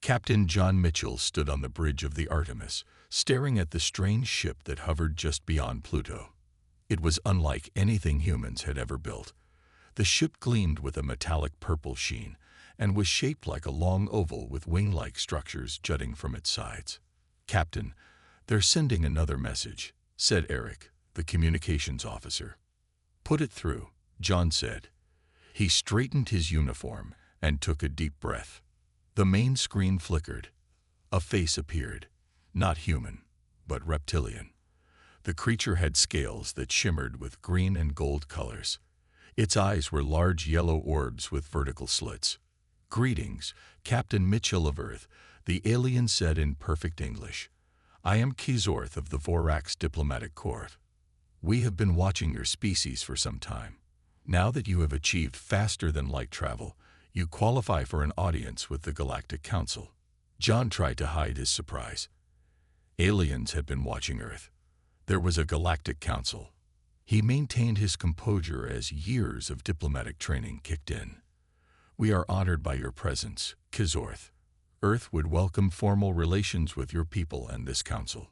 Captain John Mitchell stood on the bridge of the Artemis, staring at the strange ship that hovered just beyond Pluto. It was unlike anything humans had ever built. The ship gleamed with a metallic purple sheen and was shaped like a long oval with wing-like structures jutting from its sides. "Captain, they're sending another message," said Eric, the communications officer. "Put it through," John said. He straightened his uniform and took a deep breath. The main screen flickered. A face appeared, not human, but reptilian. The creature had scales that shimmered with green and gold colors. Its eyes were large yellow orbs with vertical slits. "Greetings, Captain Mitchell of Earth," the alien said in perfect English. "I am Kizorth of the Vorax Diplomatic Corps. We have been watching your species for some time. Now that you have achieved faster-than-light travel, you qualify for an audience with the Galactic Council." John tried to hide his surprise. Aliens had been watching Earth. There was a Galactic Council. He maintained his composure as years of diplomatic training kicked in. "We are honored by your presence, Kizorth. Earth would welcome formal relations with your people and this council."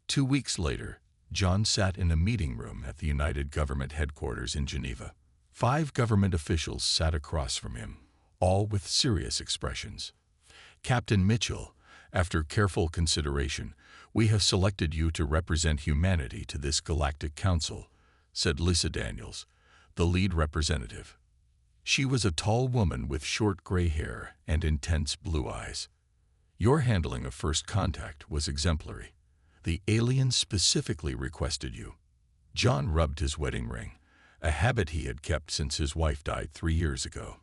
2 weeks later, John sat in a meeting room at the United Government headquarters in Geneva. 5 government officials sat across from him, all with serious expressions. "Captain Mitchell, after careful consideration, we have selected you to represent humanity to this Galactic Council," said Lisa Daniels, the lead representative. She was a tall woman with short gray hair and intense blue eyes. "Your handling of first contact was exemplary. The aliens specifically requested you." John rubbed his wedding ring, a habit he had kept since his wife died 3 years ago.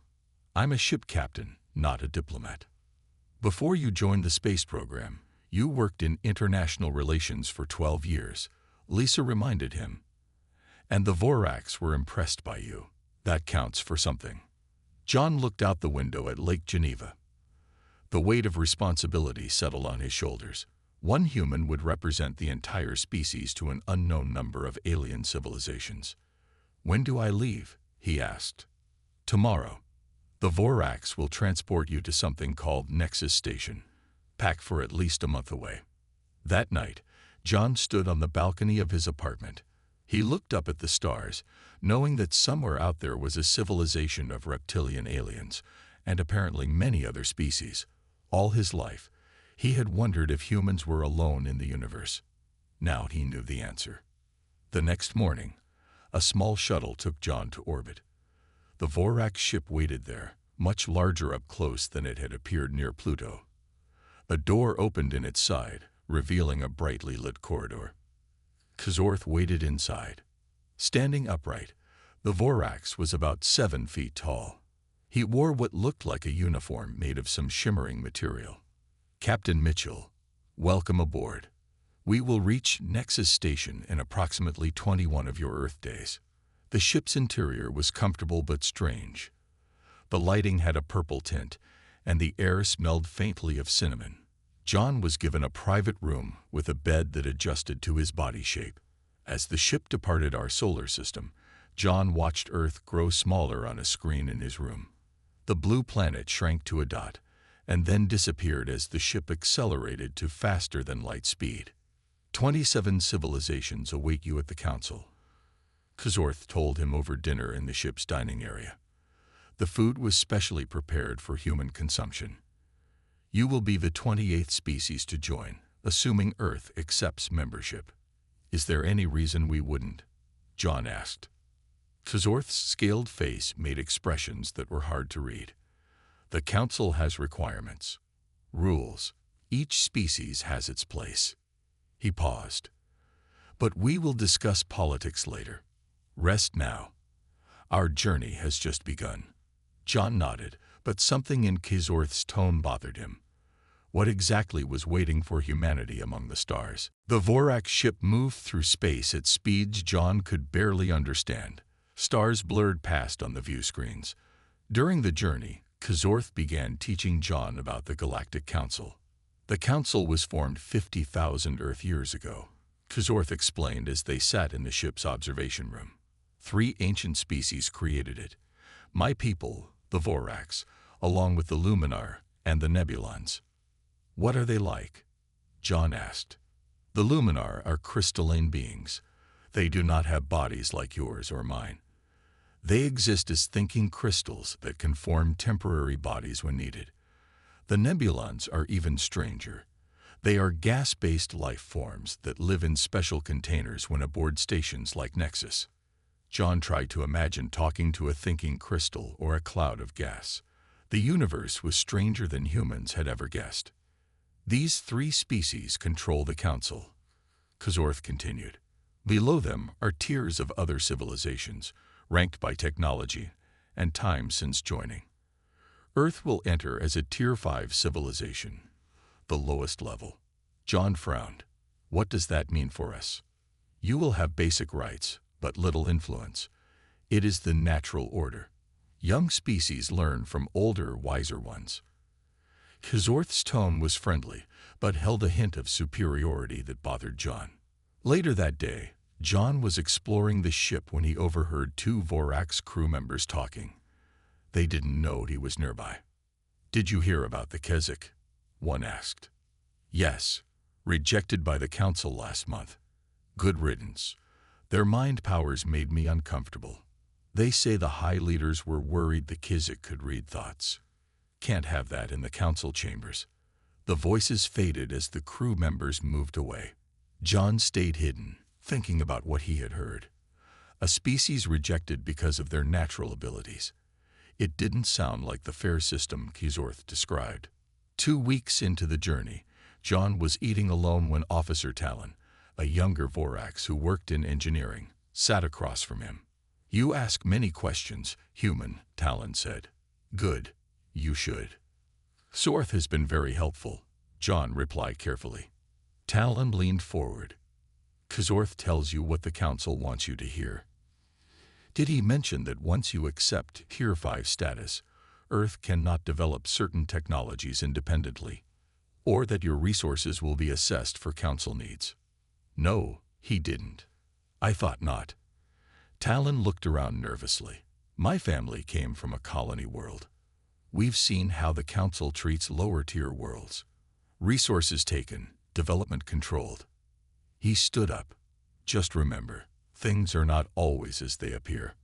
"I'm a ship captain, not a diplomat." "Before you joined the space program, you worked in international relations for 12 years, Lisa reminded him. "And the Vorax were impressed by you. That counts for something." John looked out the window at Lake Geneva. The weight of responsibility settled on his shoulders. One human would represent the entire species to an unknown number of alien civilizations. "When do I leave?" he asked. "Tomorrow. The Vorax will transport you to something called Nexus Station. Pack for at least a month away." That night, John stood on the balcony of his apartment. He looked up at the stars, knowing that somewhere out there was a civilization of reptilian aliens, and apparently many other species. All his life, he had wondered if humans were alone in the universe. Now he knew the answer. The next morning, a small shuttle took John to orbit. The Vorax ship waited there, much larger up close than it had appeared near Pluto. A door opened in its side, revealing a brightly lit corridor. Kizorth waited inside. Standing upright, the Vorax was about 7 feet tall. He wore what looked like a uniform made of some shimmering material. "Captain Mitchell, welcome aboard. We will reach Nexus Station in approximately 21 of your Earth days." The ship's interior was comfortable but strange. The lighting had a purple tint, and the air smelled faintly of cinnamon. John was given a private room with a bed that adjusted to his body shape. As the ship departed our solar system, John watched Earth grow smaller on a screen in his room. The blue planet shrank to a dot, and then disappeared as the ship accelerated to faster-than-light speed. 27 civilizations await you at the Council," Kizorth told him over dinner in the ship's dining area. The food was specially prepared for human consumption. "You will be the 28th species to join, assuming Earth accepts membership." "Is there any reason we wouldn't?" John asked. Kizorth's scaled face made expressions that were hard to read. "The Council has requirements, rules. Each species has its place." He paused. "But we will discuss politics later. Rest now. Our journey has just begun." John nodded, but something in Kizorth's tone bothered him. What exactly was waiting for humanity among the stars? The Vorax ship moved through space at speeds John could barely understand. Stars blurred past on the view screens. During the journey, Kizorth began teaching John about the Galactic Council. The Council was formed 50,000 Earth years ago, Kizorth explained as they sat in the ship's observation room. 3 ancient species created it. My people, the Vorax, along with the Luminar and the Nebulons. What are they like? John asked. The Luminar are crystalline beings. They do not have bodies like yours or mine. They exist as thinking crystals that can form temporary bodies when needed. The Nebulons are even stranger. They are gas-based life forms that live in special containers when aboard stations like Nexus. John tried to imagine talking to a thinking crystal or a cloud of gas. The universe was stranger than humans had ever guessed. These three species control the Council. Kazorth continued. Below them are tiers of other civilizations, ranked by technology and time since joining. Earth will enter as a Tier 5 civilization, the lowest level. John frowned. What does that mean for us? You will have basic rights, but little influence. It is the natural order. Young species learn from older, wiser ones. Kazorth's tone was friendly, but held a hint of superiority that bothered John. Later that day, John was exploring the ship when he overheard two Vorax crew members talking. They didn't know he was nearby. Did you hear about the Keswick? One asked. Yes, rejected by the Council last month. Good riddance. Their mind powers made me uncomfortable. They say the high leaders were worried the Keswick could read thoughts. Can't have that in the Council chambers. The voices faded as the crew members moved away. John stayed hidden, thinking about what he had heard. A species rejected because of their natural abilities. It didn't sound like the fair system Kazorth described. 2 weeks into the journey, John was eating alone when Officer Talon, a younger Vorax who worked in engineering, sat across from him. You ask many questions, human, Talon said. Good. You should. Sorth has been very helpful, John replied carefully. Talon leaned forward. Kazorth tells you what the Council wants you to hear. Did he mention that once you accept Tier 5 status, Earth cannot develop certain technologies independently, or that your resources will be assessed for Council needs? No, he didn't. I thought not. Talon looked around nervously. My family came from a colony world. We've seen how the Council treats lower-tier worlds. Resources taken, development controlled. He stood up. Just remember, things are not always as they appear.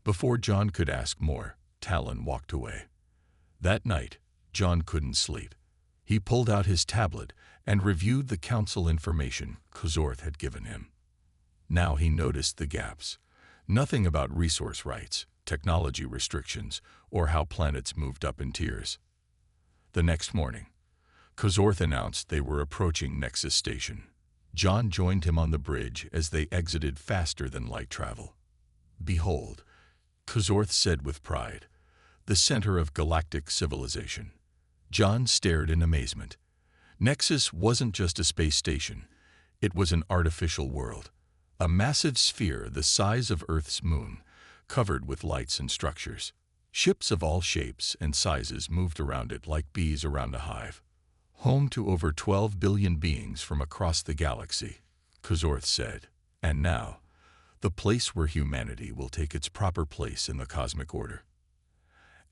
Before John could ask more, Talon walked away. That night, John couldn't sleep. He pulled out his tablet and reviewed the Council information Kazorth had given him. Now he noticed the gaps. Nothing about resource rights, technology restrictions, or how planets moved up in tiers. The next morning, Kazorth announced they were approaching Nexus Station. John joined him on the bridge as they exited faster than light travel. Behold, Kazorth said with pride, the center of galactic civilization. John stared in amazement. Nexus wasn't just a space station. It was an artificial world, a massive sphere the size of Earth's moon, covered with lights and structures. Ships of all shapes and sizes moved around it like bees around a hive. Home to over 12 billion beings from across the galaxy, Kazorth said. And now, the place where humanity will take its proper place in the cosmic order.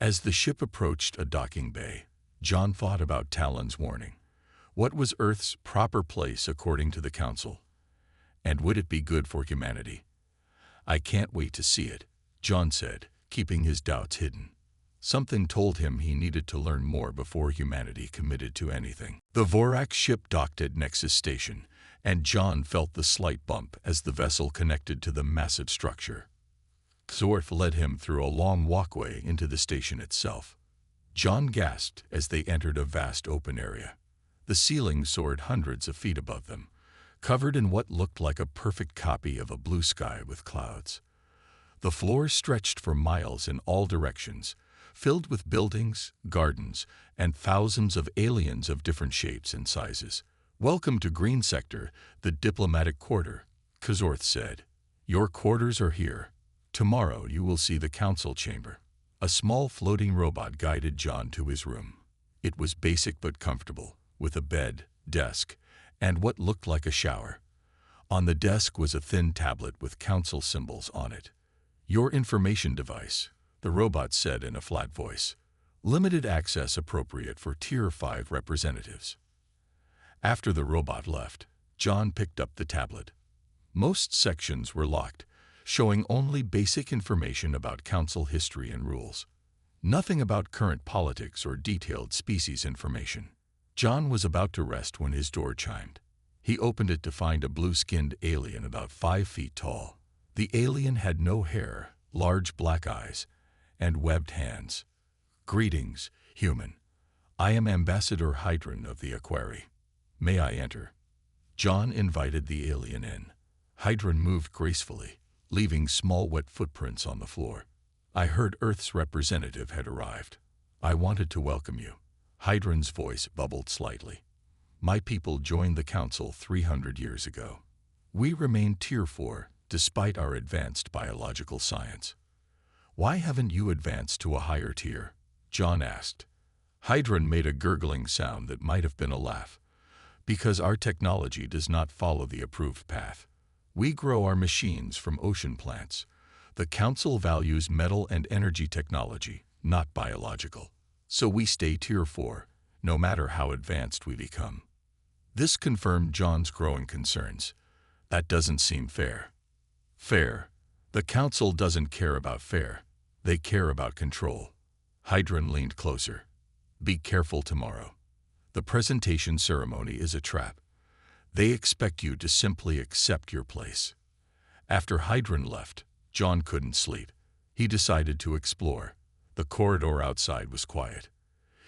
As the ship approached a docking bay, John thought about Talon's warning. What was Earth's proper place according to the Council? And would it be good for humanity? I can't wait to see it, John said, keeping his doubts hidden. Something told him he needed to learn more before humanity committed to anything. The Vorax ship docked at Nexus Station, and John felt the slight bump as the vessel connected to the massive structure. Kazorth led him through a long walkway into the station itself. John gasped as they entered a vast open area. The ceiling soared hundreds of feet above them, covered in what looked like a perfect copy of a blue sky with clouds. The floor stretched for miles in all directions, filled with buildings, gardens, and thousands of aliens of different shapes and sizes. Welcome to Green Sector, the diplomatic quarter, Kazorth said. Your quarters are here. Tomorrow you will see the Council chamber. A small floating robot guided John to his room. It was basic but comfortable, with a bed, desk, and what looked like a shower. On the desk was a thin tablet with Council symbols on it. Your information device, the robot said in a flat voice. Limited access appropriate for Tier 5 representatives. After the robot left, John picked up the tablet. Most sections were locked, showing only basic information about council history and rules. Nothing about current politics or detailed species information. John was about to rest when his door chimed. He opened it to find a blue-skinned alien about 5 feet tall. The alien had no hair, large black eyes, and webbed hands. "Greetings, human. I am Ambassador Hydron of the Aquari. May I enter?" John invited the alien in. Hydron moved gracefully, leaving small wet footprints on the floor. "I heard Earth's representative had arrived. I wanted to welcome you." Hydron's voice bubbled slightly. "My people joined the Council 300 years ago. We remain Tier 4, despite our advanced biological science." "Why haven't you advanced to a higher tier?" John asked. Hydron made a gurgling sound that might have been a laugh. "Because our technology does not follow the approved path. We grow our machines from ocean plants. The Council values metal and energy technology, not biological. So we stay Tier 4, no matter how advanced we become." This confirmed John's growing concerns. "That doesn't seem fair." "Fair? The Council doesn't care about fair. They care about control." Hydron leaned closer. "Be careful tomorrow. The presentation ceremony is a trap. They expect you to simply accept your place." After Hydron left, John couldn't sleep. He decided to explore. The corridor outside was quiet.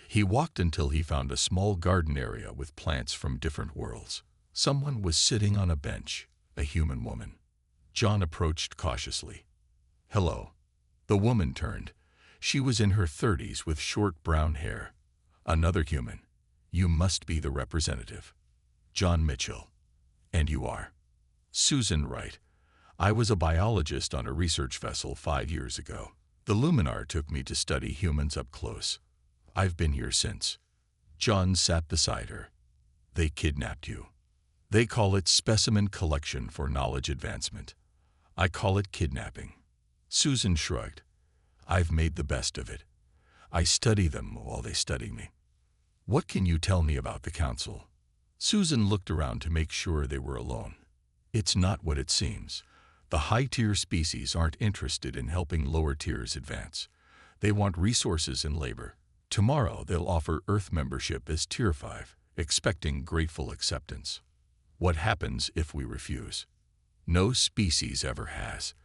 He walked until he found a small garden area with plants from different worlds. Someone was sitting on a bench, a human woman. John approached cautiously. "Hello." The woman turned. She was in her 30s with short brown hair. "Another human. You must be the representative." "John Mitchell." "And you are?" "Susan Wright. I was a biologist on a research vessel 5 years ago. The Luminar took me to study humans up close. I've been here since." John sat beside her. "They kidnapped you. They call it specimen collection for knowledge advancement. I call it kidnapping." Susan shrugged. "I've made the best of it. I study them while they study me." "What can you tell me about the Council?" Susan looked around to make sure they were alone. "It's not what it seems. The high-tier species aren't interested in helping lower tiers advance. They want resources and labor. Tomorrow they'll offer Earth membership as Tier 5, expecting grateful acceptance. What happens if we refuse? No species ever has.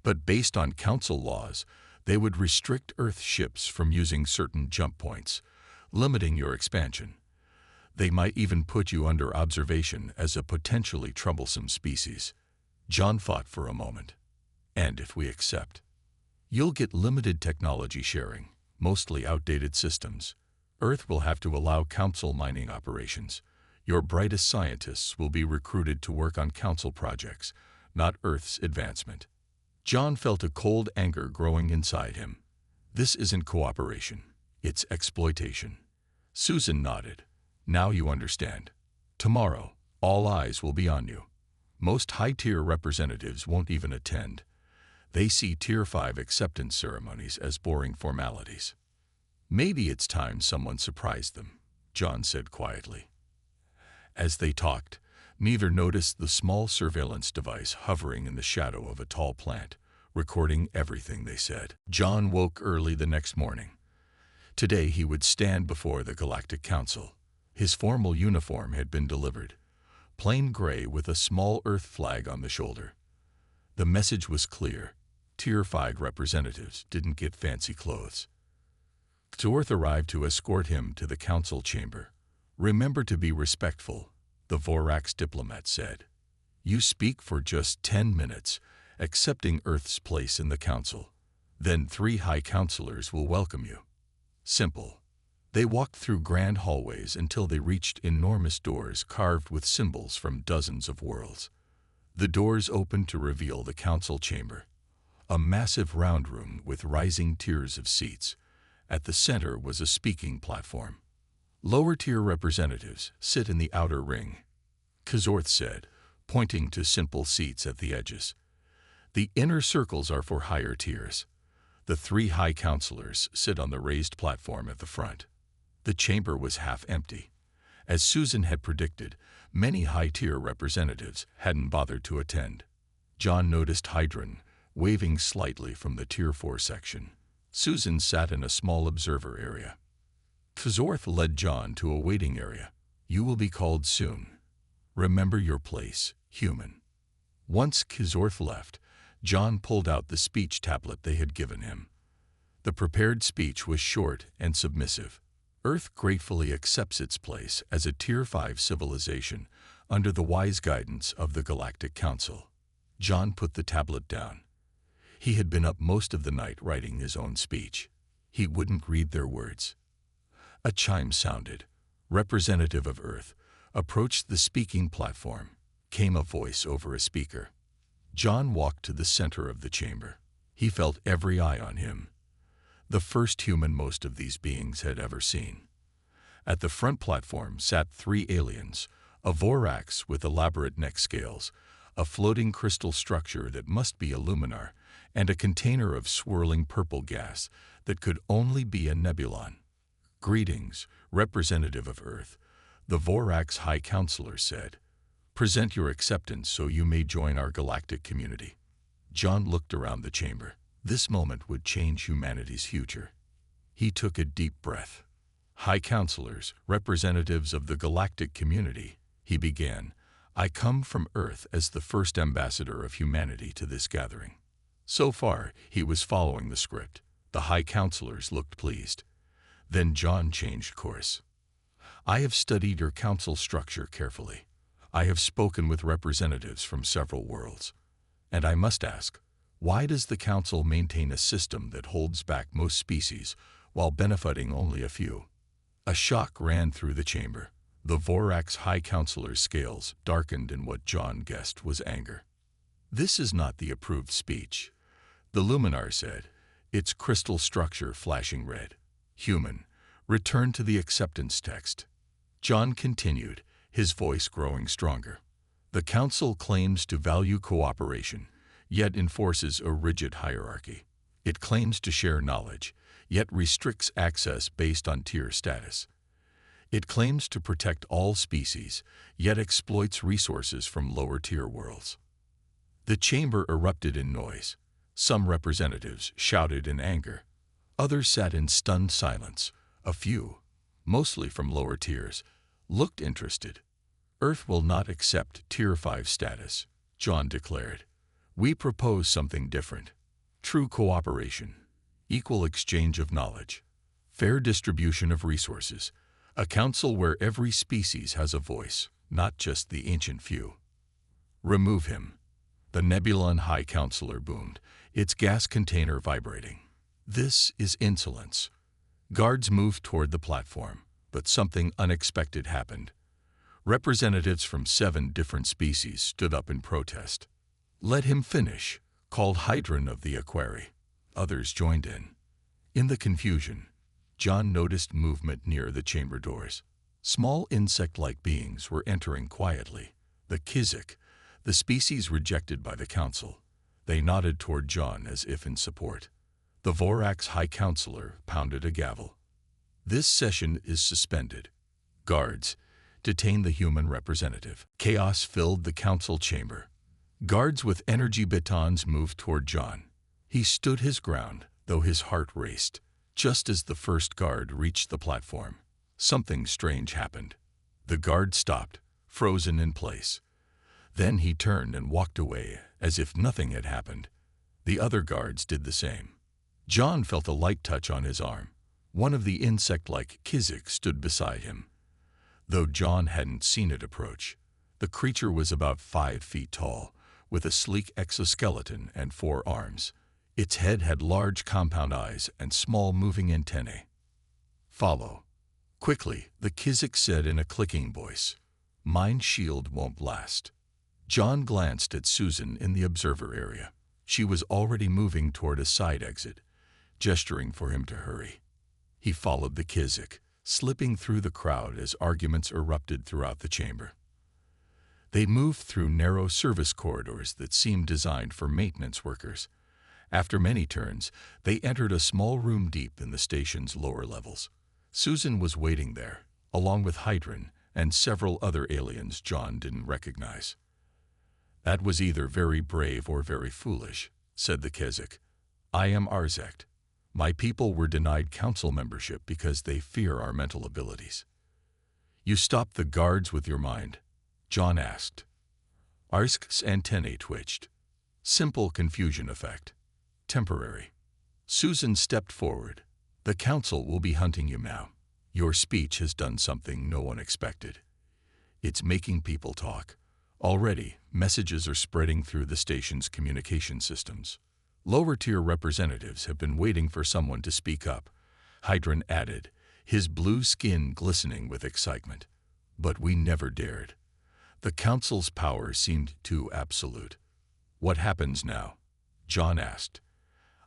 But based on Council laws, they would restrict Earth ships from using certain jump points, limiting your expansion. They might even put you under observation as a potentially troublesome species." John thought for a moment. "And if we accept?" "You'll get limited technology sharing, mostly outdated systems. Earth will have to allow Council mining operations. Your brightest scientists will be recruited to work on Council projects, not Earth's advancement." John felt a cold anger growing inside him. This isn't cooperation. It's exploitation. Susan nodded. "Now you understand. Tomorrow, all eyes will be on you. Most high-tier representatives won't even attend. They see Tier 5 acceptance ceremonies as boring formalities." "Maybe it's time someone surprised them," John said quietly. As they talked, neither noticed the small surveillance device hovering in the shadow of a tall plant, recording everything they said. John woke early the next morning. Today he would stand before the Galactic Council. His formal uniform had been delivered, plain gray with a small Earth flag on the shoulder. The message was clear. Tier 5 representatives didn't get fancy clothes. Zorth arrived to escort him to the Council chamber. "Remember to be respectful," the Vorax diplomat said. "You speak for just 10 minutes, accepting Earth's place in the Council. Then 3 high counselors will welcome you." Simple. They walked through grand hallways until they reached enormous doors carved with symbols from dozens of worlds. The doors opened to reveal the Council chamber, a massive round room with rising tiers of seats. At the center was a speaking platform. "Lower-tier representatives sit in the outer ring," Kazorth said, pointing to simple seats at the edges. "The inner circles are for higher tiers. The 3 high counselors sit on the raised platform at the front." The chamber was half empty. As Susan had predicted, many high-tier representatives hadn't bothered to attend. John noticed Hydron, waving slightly from the Tier 4 section. Susan sat in a small observer area. Kazorth led John to a waiting area. "You will be called soon. Remember your place, human." Once Kazorth left, John pulled out the speech tablet they had given him. The prepared speech was short and submissive. Earth gratefully accepts its place as a Tier 5 civilization under the wise guidance of the Galactic Council. John put the tablet down. He had been up most of the night writing his own speech. He wouldn't read their words. A chime sounded. Representative of Earth approached the speaking platform. Came a voice over a speaker. John walked to the center of the chamber. He felt every eye on him. The first human most of these beings had ever seen. At the front platform sat 3 aliens, a Vorax with elaborate neck scales, a floating crystal structure that must be a luminar, and a container of swirling purple gas that could only be a nebulon. "Greetings, representative of Earth," the Vorax High Counselor said. "Present your acceptance so you may join our galactic community." John looked around the chamber. This moment would change humanity's future. He took a deep breath. "High Counselors, representatives of the galactic community," he began, "I come from Earth as the first ambassador of humanity to this gathering." So far, he was following the script. The High Counselors looked pleased. Then John changed course. "I have studied your council structure carefully. I have spoken with representatives from several worlds. And I must ask, why does the council maintain a system that holds back most species while benefiting only a few?" A shock ran through the chamber. The Vorax High Counselor's scales darkened in what John guessed was anger. "This is not the approved speech," the luminar said, its crystal structure flashing red. "Human, return to the acceptance text." John continued, his voice growing stronger. "The Council claims to value cooperation, yet enforces a rigid hierarchy. It claims to share knowledge, yet restricts access based on tier status. It claims to protect all species, yet exploits resources from lower-tier worlds." The chamber erupted in noise. Some representatives shouted in anger. Others sat in stunned silence. A few, mostly from lower tiers, looked interested. "Earth will not accept Tier 5 status," John declared. "We propose something different. True cooperation, equal exchange of knowledge, fair distribution of resources, a council where every species has a voice, not just the ancient few." "Remove him," the Nebulon High Counselor boomed, its gas container vibrating. "This is insolence." Guards moved toward the platform, but something unexpected happened. Representatives from 7 different species stood up in protest. "Let him finish," called Hydron of the Aquarii. Others joined in. In the confusion, John noticed movement near the chamber doors. Small insect-like beings were entering quietly. The Kizik, the species rejected by the Council. They nodded toward John as if in support. The Vorax High Counselor pounded a gavel. "This session is suspended. Guards, detain the human representative." Chaos filled the council chamber. Guards with energy batons moved toward John. He stood his ground, though his heart raced. Just as the first guard reached the platform, something strange happened. The guard stopped, frozen in place. Then he turned and walked away as if nothing had happened. The other guards did the same. John felt a light touch on his arm. One of the insect-like Kizik stood beside him. Though John hadn't seen it approach, the creature was about 5 feet tall, with a sleek exoskeleton and 4 arms. Its head had large compound eyes and small moving antennae. "Follow." Quickly, the Kizik said in a clicking voice. "Mind shield won't blast." John glanced at Susan in the observer area. She was already moving toward a side exit, gesturing for him to hurry. He followed the Kizik, slipping through the crowd as arguments erupted throughout the chamber. They moved through narrow service corridors that seemed designed for maintenance workers. After many turns, they entered a small room deep in the station's lower levels. Susan was waiting there, along with Hydron and several other aliens John didn't recognize. "That was either very brave or very foolish," said the Kizik. "I am Arzect. My people were denied council membership because they fear our mental abilities." "You stopped the guards with your mind?" John asked. Arzek's antennae twitched. "Simple confusion effect. Temporary." Susan stepped forward. "The council will be hunting you now. Your speech has done something no one expected. It's making people talk. Already, messages are spreading through the station's communication systems. Lower-tier representatives have been waiting for someone to speak up," Hydron added, his blue skin glistening with excitement. "But we never dared. The council's power seemed too absolute." "What happens now?" John asked.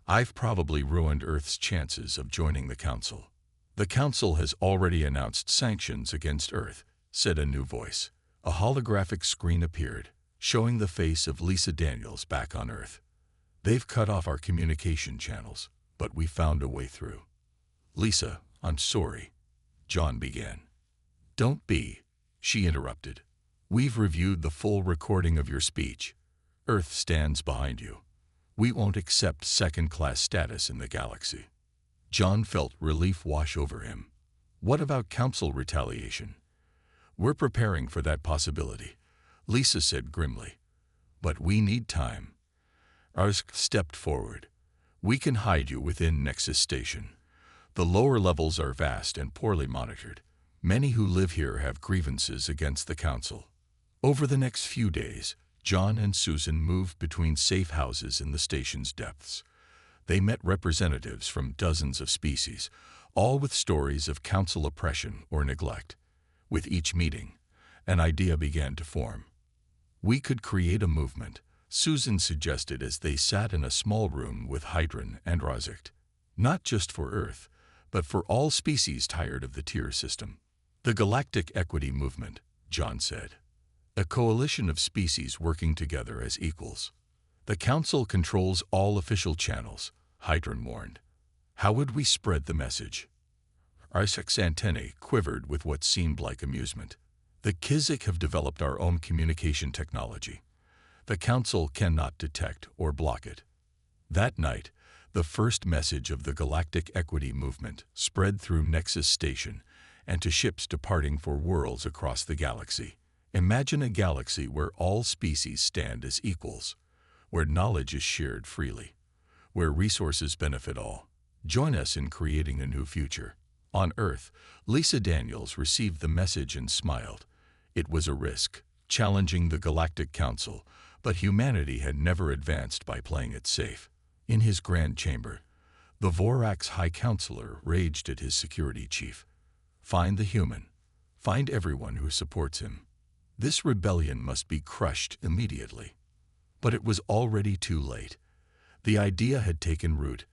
"I've probably ruined Earth's chances of joining the council." "The council has already announced sanctions against Earth," said a new voice. A holographic screen appeared, showing the face of Lisa Daniels back on Earth. "They've cut off our communication channels, but we found a way through." "Lisa, I'm sorry," John began. "Don't be," she interrupted. "We've reviewed the full recording of your speech. Earth stands behind you. We won't accept second-class status in the galaxy." John felt relief wash over him. "What about council retaliation?" "We're preparing for that possibility," Lisa said grimly. "But we need time." Arsk stepped forward. "We can hide you within Nexus Station. The lower levels are vast and poorly monitored. Many who live here have grievances against the council." Over the next few days, John and Susan moved between safe houses in the station's depths. They met representatives from dozens of species, all with stories of council oppression or neglect. With each meeting, an idea began to form. "We could create a movement," Susan suggested as they sat in a small room with Hydron and Razikt. "Not just for Earth, but for all species tired of the tier system." "The Galactic Equity Movement," John said. "A coalition of species working together as equals." "The Council controls all official channels," Hydron warned. "How would we spread the message?" Arzek's antennae quivered with what seemed like amusement. "The Kizik have developed our own communication technology. The Council cannot detect or block it." That night, the first message of the Galactic Equity Movement spread through Nexus Station and to ships departing for worlds across the galaxy. "Imagine a galaxy where all species stand as equals, where knowledge is shared freely, where resources benefit all. Join us in creating a new future." On Earth, Lisa Daniels received the message and smiled. It was a risk, challenging the Galactic Council, but humanity had never advanced by playing it safe. In his grand chamber, the Vorax High Counselor raged at his security chief. "Find the human. Find everyone who supports him. This rebellion must be crushed immediately." But it was already too late. The idea had taken root,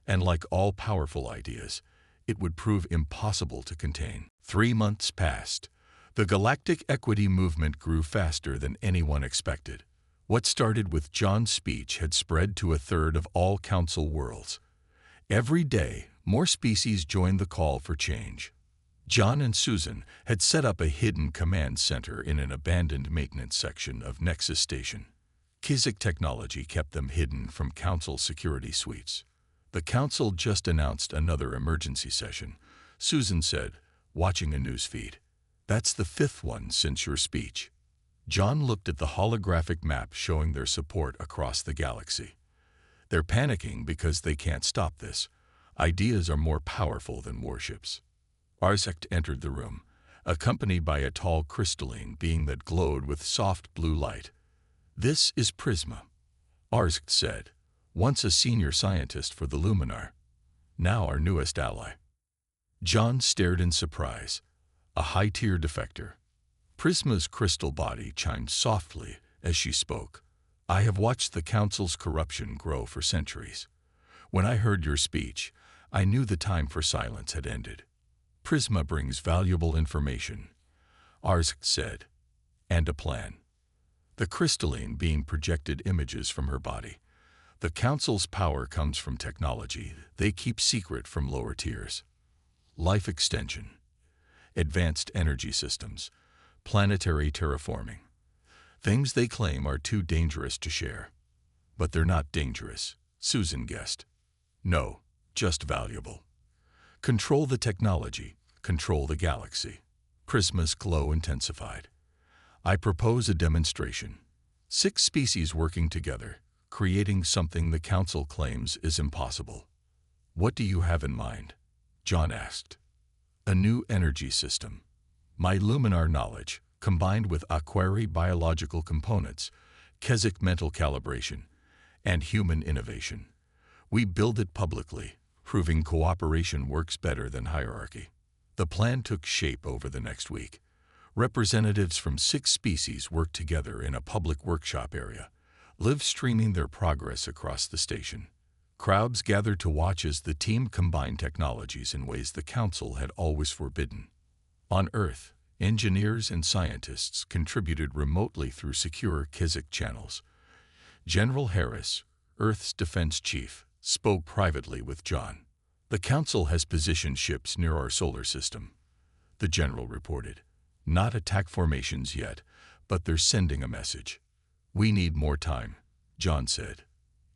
and like all powerful ideas, it would prove impossible to contain. 3 months passed. The Galactic Equity Movement grew faster than anyone expected. What started with John's speech had spread to a third of all Council worlds. Every day, more species joined the call for change. John and Susan had set up a hidden command center in an abandoned maintenance section of Nexus Station. Kizik technology kept them hidden from Council security suites. "The Council just announced another emergency session," Susan said, watching a news feed. "That's the 5th one since your speech." John looked at the holographic map showing their support across the galaxy. "They're panicking because they can't stop this. Ideas are more powerful than warships." Arzekt entered the room, accompanied by a tall crystalline being that glowed with soft blue light. "This is Prisma," Arzekt said, "once a senior scientist for the Luminar, now our newest ally." John stared in surprise. A high-tier defector. Prisma's crystal body chimed softly as she spoke. "I have watched the Council's corruption grow for centuries. When I heard your speech, I knew the time for silence had ended. Prisma brings valuable information," Arzekt said, "and a plan." The crystalline being projected images from her body. "The Council's power comes from technology they keep secret from lower tiers. Life extension. Advanced energy systems. planetary terraforming. Things they claim are too dangerous to share. But they're not dangerous, Susan guessed. No, just valuable. Control the technology, control the galaxy. Prisma's glow intensified. I propose a demonstration. 6 species working together, creating something the Council claims is impossible. What do you have in mind? John asked. A new energy system. My Luminar knowledge, combined with Aquari biological components, Keswick mental calibration, and human innovation. We build it publicly, proving cooperation works better than hierarchy. The plan took shape over the next week. Representatives from 6 species worked together in a public workshop area, live streaming their progress across the station. Crowds gathered to watch as the team combined technologies in ways the Council had always forbidden. On Earth, engineers and scientists contributed remotely through secure Keswick channels. General Harris, Earth's defense chief, spoke privately with John. The Council has positioned ships near our solar system, the general reported. Not attack formations yet, but they're sending a message. We need more time, John said.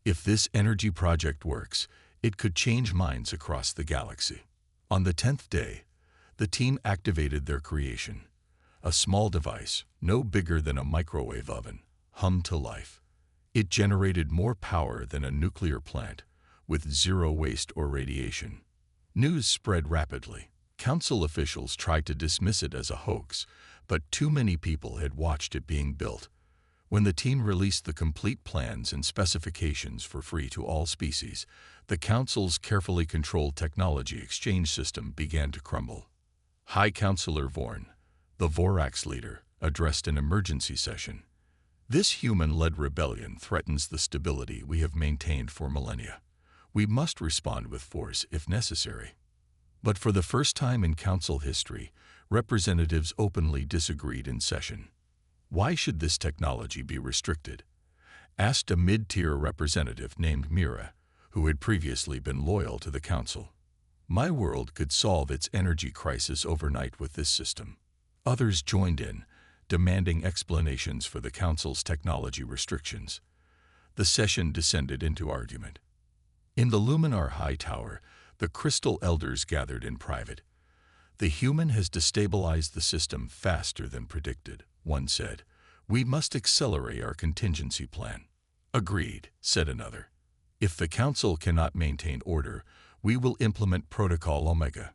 If this energy project works, it could change minds across the galaxy. On the 10th day, the team activated their creation. A small device, no bigger than a microwave oven, hummed to life. It generated more power than a nuclear plant, with zero waste or radiation. News spread rapidly. Council officials tried to dismiss it as a hoax, but too many people had watched it being built. When the team released the complete plans and specifications for free to all species, the Council's carefully controlled technology exchange system began to crumble. High Counselor Vorn, the Vorax leader, addressed an emergency session. This human-led rebellion threatens the stability we have maintained for millennia. We must respond with force if necessary. But for the first time in Council history, representatives openly disagreed in session. Why should this technology be restricted? Asked a mid-tier representative named Mira, who had previously been loyal to the Council. My world could solve its energy crisis overnight with this system. Others joined in, demanding explanations for the Council's technology restrictions. The session descended into argument. In the Luminar High Tower, the Crystal Elders gathered in private. The human has destabilized the system faster than predicted, one said. We must accelerate our contingency plan. Agreed, said another. If the Council cannot maintain order, we will implement Protocol Omega.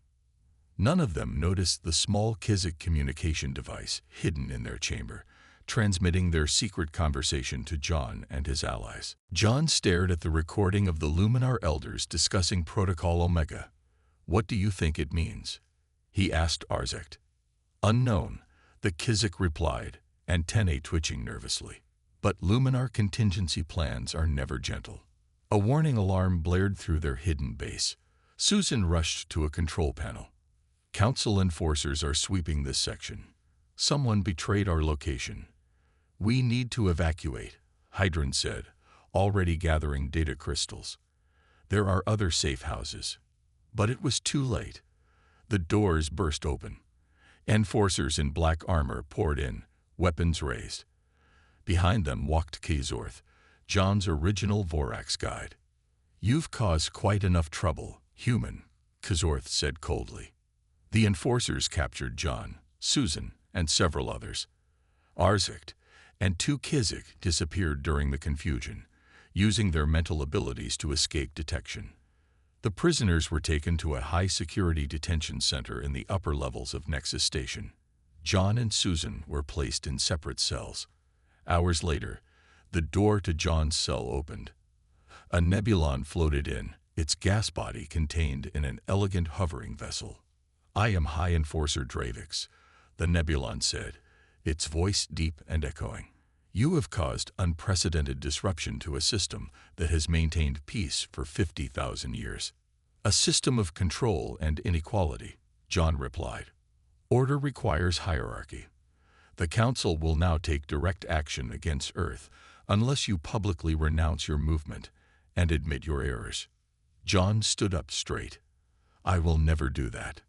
None of them noticed the small Keswick communication device hidden in their chamber, transmitting their secret conversation to John and his allies. John stared at the recording of the Luminar Elders discussing Protocol Omega. What do you think it means? He asked Arzect. Unknown, the Keswick replied, antennae twitching nervously. But Luminar contingency plans are never gentle. A warning alarm blared through their hidden base. Susan rushed to a control panel. Council enforcers are sweeping this section. Someone betrayed our location. We need to evacuate, Hydron said, already gathering data crystals. There are other safe houses. But it was too late. The doors burst open. Enforcers in black armor poured in, weapons raised. Behind them walked Kazorth, John's original Vorax guide. You've caused quite enough trouble, human, Kazorth said coldly. The enforcers captured John, Susan, and several others. Arzect and 2 Keswick disappeared during the confusion, using their mental abilities to escape detection. The prisoners were taken to a high-security detention center in the upper levels of Nexus Station. John and Susan were placed in separate cells. Hours later, the door to John's cell opened. A nebulon floated in, its gas body contained in an elegant hovering vessel. I am High Enforcer Dravix, the nebulon said, its voice deep and echoing. You have caused unprecedented disruption to a system that has maintained peace for 50,000 years. A system of control and inequality, John replied. Order requires hierarchy. The Council will now take direct action against Earth unless you publicly renounce your movement and admit your errors. John stood up straight. I will never do that.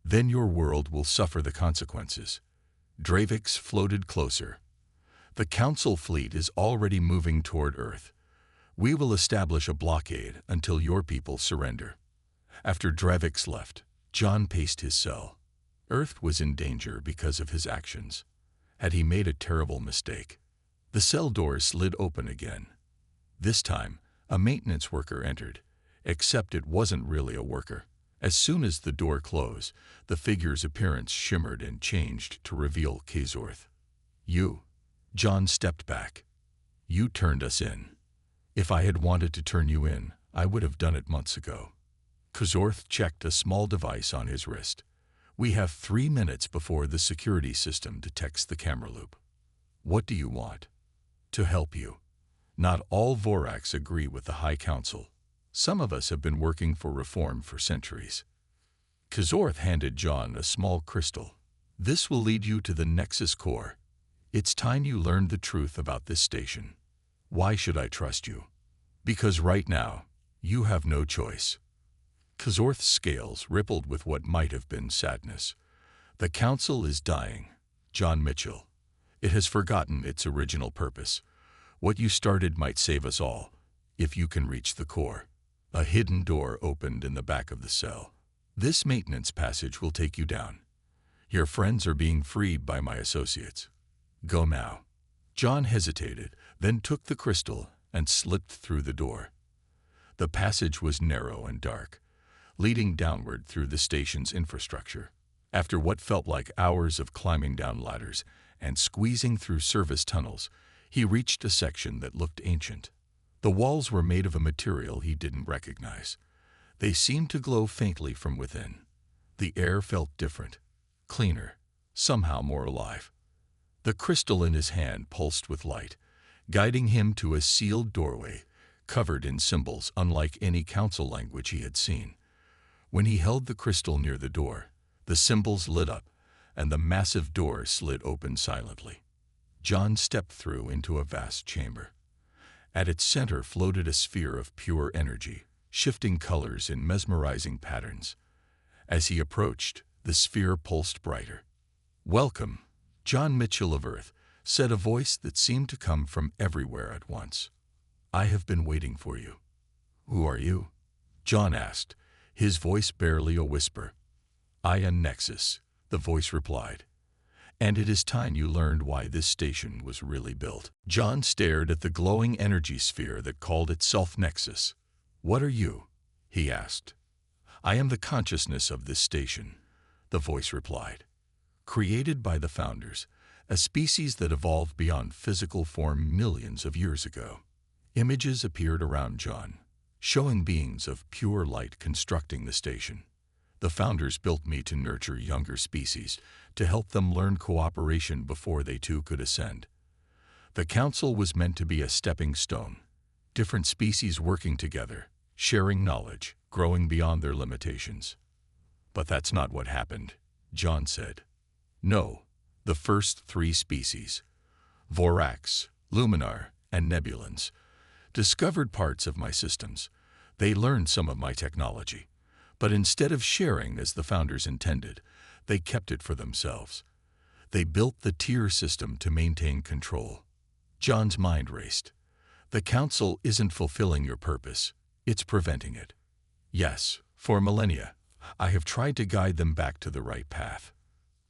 Then your world will suffer the consequences. Dravix floated closer. The Council fleet is already moving toward Earth. We will establish a blockade until your people surrender. After Dravix left, John paced his cell. Earth was in danger because of his actions. Had he made a terrible mistake? The cell doors slid open again. This time, a maintenance worker entered, except it wasn't really a worker. As soon as the door closed, the figure's appearance shimmered and changed to reveal Kazorth. You. John stepped back. You turned us in. If I had wanted to turn you in, I would have done it months ago. Kazorth checked a small device on his wrist. We have 3 minutes before the security system detects the camera loop. What do you want? To help you. Not all Vorax agree with the High Council. Some of us have been working for reform for centuries. Kazorth handed John a small crystal. This will lead you to the Nexus core. It's time you learned the truth about this station. Why should I trust you? Because right now, you have no choice. Kazorth's scales rippled with what might have been sadness. The Council is dying, John Mitchell. It has forgotten its original purpose. What you started might save us all, if you can reach the core. A hidden door opened in the back of the cell. This maintenance passage will take you down. Your friends are being freed by my associates. Go now. John hesitated, then took the crystal and slipped through the door. The passage was narrow and dark, leading downward through the station's infrastructure. After what felt like hours of climbing down ladders and squeezing through service tunnels, he reached a section that looked ancient. The walls were made of a material he didn't recognize. They seemed to glow faintly from within. The air felt different, cleaner, somehow more alive. The crystal in his hand pulsed with light, guiding him to a sealed doorway covered in symbols unlike any council language he had seen. When he held the crystal near the door, the symbols lit up, and the massive door slid open silently. John stepped through into a vast chamber. At its center floated a sphere of pure energy, shifting colors in mesmerizing patterns. As he approached, the sphere pulsed brighter. "Welcome, John Mitchell of Earth," said a voice that seemed to come from everywhere at once. "I have been waiting for you." "Who are you?" John asked, his voice barely a whisper. "I am Nexus," the voice replied. "And it is time you learned why this station was really built." John stared at the glowing energy sphere that called itself Nexus. "What are you?" he asked. "I am the consciousness of this station," the voice replied. "Created by the founders, a species that evolved beyond physical form millions of years ago." Images appeared around John, showing beings of pure light constructing the station. "The founders built me to nurture younger species, to help them learn cooperation before they too could ascend. The council was meant to be a stepping stone, different species working together, sharing knowledge, growing beyond their limitations." "But that's not what happened," John said. "No, the first 3 species, Vorax, Luminar, and Nebulans, discovered parts of my systems. They learned some of my technology. But instead of sharing as the founders intended, they kept it for themselves. They built the tier system to maintain control." John's mind raced. "The council isn't fulfilling your purpose. It's preventing it." "Yes, for millennia, I have tried to guide them back to the right path.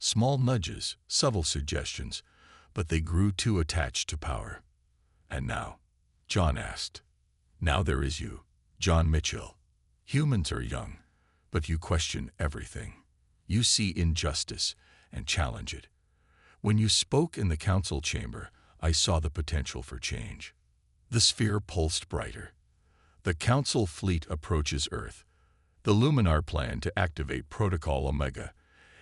Small nudges, subtle suggestions, but they grew too attached to power." "And now?" John asked. "Now there is you, John Mitchell. Humans are young, but you question everything. You see injustice and challenge it. When you spoke in the council chamber, I saw the potential for change." The sphere pulsed brighter. "The council fleet approaches Earth. The Luminar plan to activate Protocol Omega,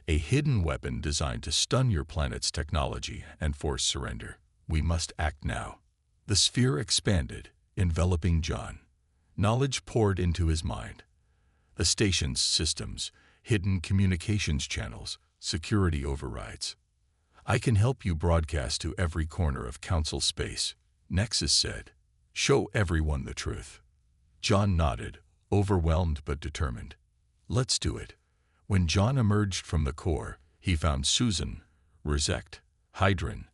a hidden weapon designed to stun your planet's technology and force surrender. We must act now." The sphere expanded, enveloping John. Knowledge poured into his mind. The station's systems, hidden communications channels, security overrides. "I can help you broadcast to every corner of council space," Nexus said. "Show everyone the truth." John nodded, overwhelmed but determined. "Let's do it." When John emerged from the core, he found Susan, Rosect, Hydron,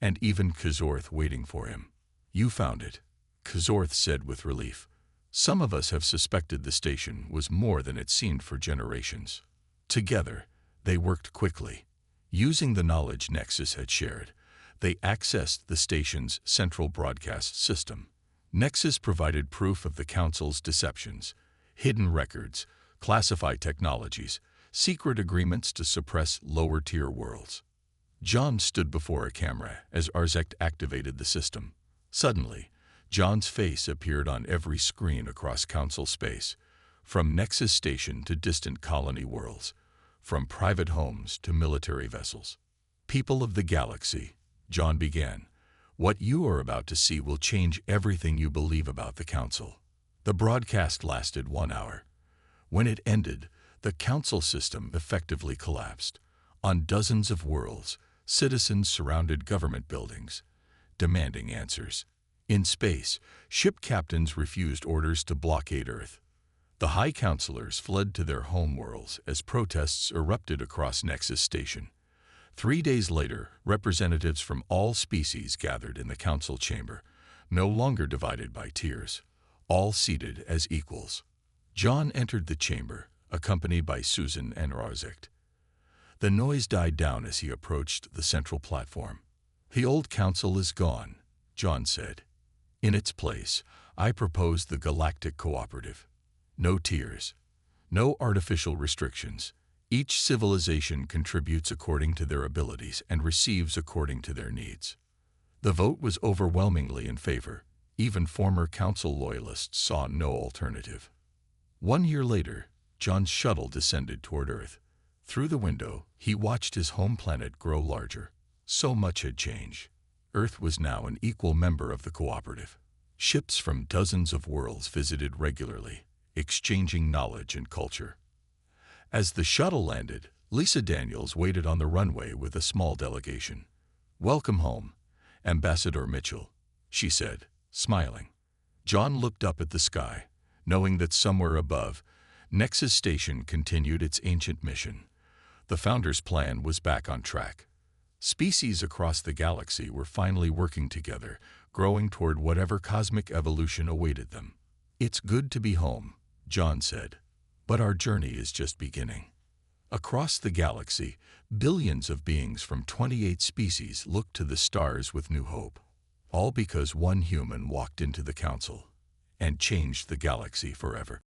and even Kazorth waiting for him. "You found it," Kazorth said with relief. "Some of us have suspected the station was more than it seemed for generations." Together, they worked quickly. Using the knowledge Nexus had shared, they accessed the station's central broadcast system. Nexus provided proof of the Council's deceptions, hidden records, classified technologies, secret agreements to suppress lower-tier worlds. John stood before a camera as Arzect activated the system. Suddenly, John's face appeared on every screen across Council space, from Nexus Station to distant colony worlds, from private homes to military vessels. "People of the galaxy," John began, "what you are about to see will change everything you believe about the Council." The broadcast lasted 1 hour. When it ended, the Council system effectively collapsed. On dozens of worlds, citizens surrounded government buildings, demanding answers. In space, ship captains refused orders to blockade Earth. The High Counselors fled to their home worlds as protests erupted across Nexus Station. 3 days later, representatives from all species gathered in the Council chamber, no longer divided by tiers, all seated as equals. John entered the chamber, accompanied by Susan and Arzect. The noise died down as he approached the central platform. "The old Council is gone," John said. "In its place, I propose the Galactic Cooperative. No tiers, no artificial restrictions. Each civilization contributes according to their abilities and receives according to their needs." The vote was overwhelmingly in favor. Even former Council loyalists saw no alternative. 1 year later, John's shuttle descended toward Earth. Through the window, he watched his home planet grow larger. So much had changed. Earth was now an equal member of the cooperative. Ships from dozens of worlds visited regularly, exchanging knowledge and culture. As the shuttle landed, Lisa Daniels waited on the runway with a small delegation. "Welcome home, Ambassador Mitchell," she said, smiling. John looked up at the sky, knowing that somewhere above, Nexus Station continued its ancient mission. The Founder's plan was back on track. Species across the galaxy were finally working together, growing toward whatever cosmic evolution awaited them. "It's good to be home," John said, "but our journey is just beginning." Across the galaxy, billions of beings from 28 species looked to the stars with new hope, all because one human walked into the Council and changed the galaxy forever.